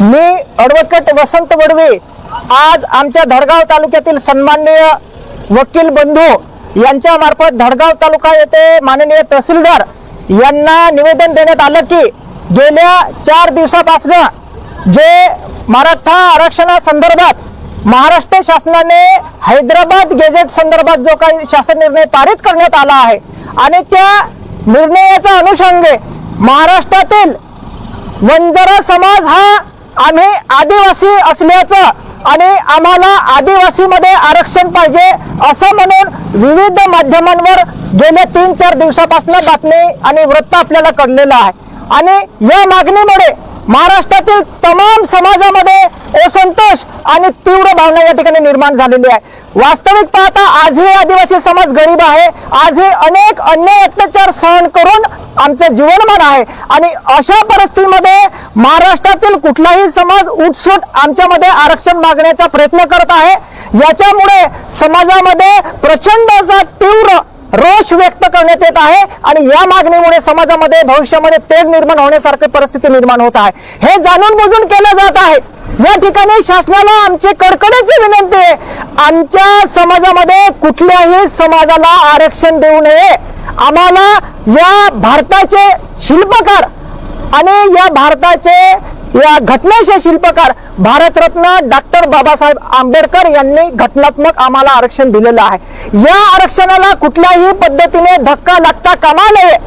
मी advocate वसंत वडवे आज आमच्या धडगाव तालुक्यातील सन्माननीय वकील बंधू यांच्या मार्फत धडगाव तालुका येथे माननीय तहसीलदार यांना निवेदन देण्यात आलं की गेल्या 4 दिवसापासून जे मराठा आरक्षणासंदर्भात महाराष्ट्र शासनाने हैदराबाद गेजेट संदर्भात जो काही शासन निर्णय पारित करण्यात आला आहे आणि त्या निर्णयाचा अनुषंगे महाराष्ट्रातील वंजारा समाज हा आम्ही आदिवासी असल्याचं आणि आम्हाला आदिवासीमध्ये आरक्षण पाहिजे असं म्हणून विविध माध्यमांवर गेल्या 3-4 दिवसापासून बातमी आणि वृत्त आपल्याला कळलेलं आहे आणि या मागणीमुळे महाराष्ट्रातील तमाम समाजामध्ये असंतोष आणि तीव्र भावना या ठिकाणी निर्माण झालेली आहे। वास्तविक पाहता आजही आदिवासी समाज गरीब आहे, आजही अनेक अन्याय अत्याचार सहन करून आमचं जीवनमान आहे आणि अशा परिस्थितीमध्ये महाराष्ट्रातील कुठलाही समाज उठसूट आमच्यामध्ये आरक्षण मागण्याचा प्रयत्न करत आहे। याच्यामुळे समाजामध्ये प्रचंड असा तीव्र रोष व्यक्त करण्यात येत आहे आणि या मागणीमुळे समाजामध्ये भविष्यामध्ये तेढ निर्माण होण्यासारखी परिस्थिती निर्माण होत आहे। हे जाणून बुजून केलं जात आहे। या ठिकाणी शासनाला आमची कडकडीची विनंती आहे, आमच्या समाजामध्ये कुठल्याही समाजाला आरक्षण देऊ नये। आम्हाला या भारताचे शिल्पकार आणि या भारताचे या घटनेचे शिल्पकार भारतरत्न डॉक्टर बाबासाहेब आंबेडकर यांनी घटनात्मक आम्हाला आरक्षण दिलेलं आहे। या आरक्षणाला कुठल्याही पद्धतीने धक्का लागता कामा नये।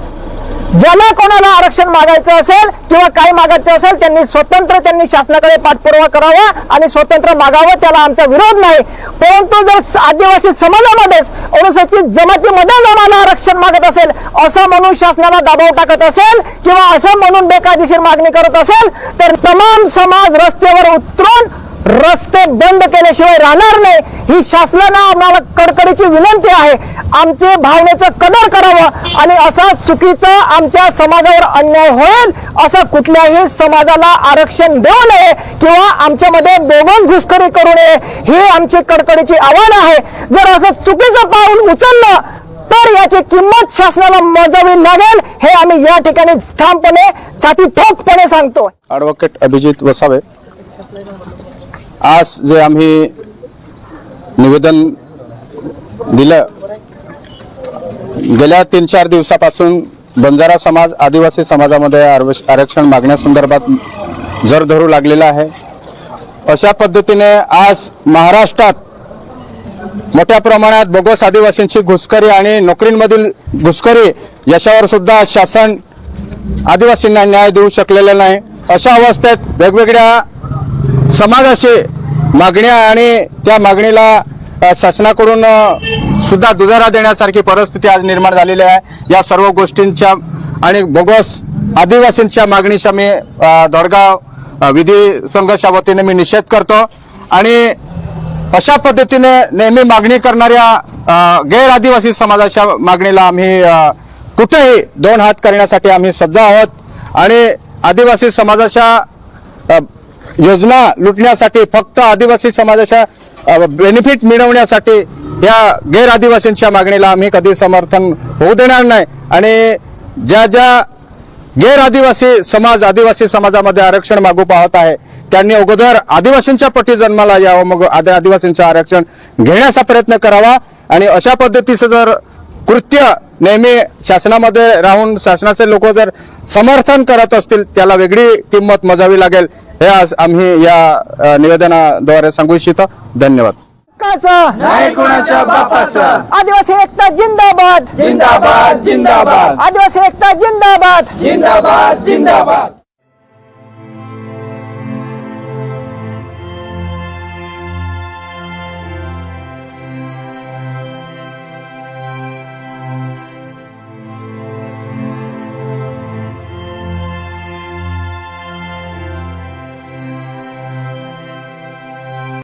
ज्याला कोणाला आरक्षण मागायचं असेल किंवा काय मागायचं असेल त्यांनी स्वतंत्र शासनाकडे पाठपुरावा करावा आणि स्वतंत्र मागावं, त्याला आमचा विरोध नाही। परंतु जर आदिवासी समाजामध्येच अनुसूचित जमातीमध्ये आम्हाला आरक्षण मागत असेल असं म्हणून शासनाला दबाव टाकत असेल किंवा असं म्हणून बेकायदेशीर मागणी करत असेल तर तमाम समाज रस्त्यावर उतरून रस्ते बंद केल्याशिवाय राहणार नाही। ही शासनाला आम्हाला कडकडीची विनंती आहे, आमचे भावनेचं कदर करावं आणि असा चुकीचा आमच्या समाजावर अन्याय होईल असं कुठल्याही समाजाला आरक्षण देऊ नये किंवा आमच्यामध्ये बोगस घुसखोरी करू नये, ही आमची कडकडीची आव्हान आहे। जर असं चुकीचं पाऊल उचललं तर याची किंमत शासनाला मोजावी लागेल, हे आम्ही या ठिकाणी ठामपणे छाती ठोकपणे सांगतो। ॲडव्होकेट अभिजित वसावे, आज जे आम्ही निवेदन दिलं, गेल्या 3-4 दिवसापासून बंजारा समाज आदिवासी समाजामध्ये आरक्षण मागण्यासंदर्भात जर धरू लागलेला आहे। अशा पद्धतीने आज महाराष्ट्रात मोठ्या प्रमाणात बोगस आदिवासींची घुसखोरी आणि नोकरींमधील घुसखोरी याच्यावर सुद्धा शासन आदिवासींना न्याय देऊ शकलेला नाही। अशा अवस्थेत वेगवेगळ्या समाजाशी मागण्या आणि त्या मागणीला शासनाकडून सुद्धा दुजारा देण्यासारखी परिस्थिती आज निर्माण झालेली आहे। या सर्व गोष्टींच्या आणि बोगस आदिवासींच्या मागणीचा मी धडगाव विधी संघाच्या वतीने मी निषेध करतो आणि अशा पद्धतीने नेहमी मागणी करणाऱ्या गैर आदिवासी समाजाच्या मागणीला आम्ही कुठेही 2 हात करण्यासाठी आम्ही सज्ज आहोत आणि आदिवासी समाजाच्या योजना लुटण्यासाठी, फक्त आदिवासी समाजाच्या बेनिफिट मिळवण्यासाठी या गैर आदिवासींच्या मागणीला आम्ही कधी समर्थन होऊ देणार नाही आणि ज्या गैर आदिवासी समाजामध्ये आरक्षण मागू पाहत आहे त्यांनी अगोदर आदिवासींच्या पटी जन्माला यावं, मग आदिवासींचं आरक्षण घेण्याचा प्रयत्न करावा आणि अशा पद्धतीचं जर कृत्य नेहमी शासनामध्ये राहून शासनाचे लोक जर समर्थन करत असतील त्याला वेगळी किंमत मोजावी लागेल, हे आज आम्ही या निवेदनाद्वारे सांगू इच्छितो। धन्यवाद। नाही कोणाच्या बापाचा आदिवासी एकता जिंदाबाद, जिंदाबाद जिंदाबाद आदिवासी एकता जिंदाबाद, जिंदाबाद जिंदाबाद।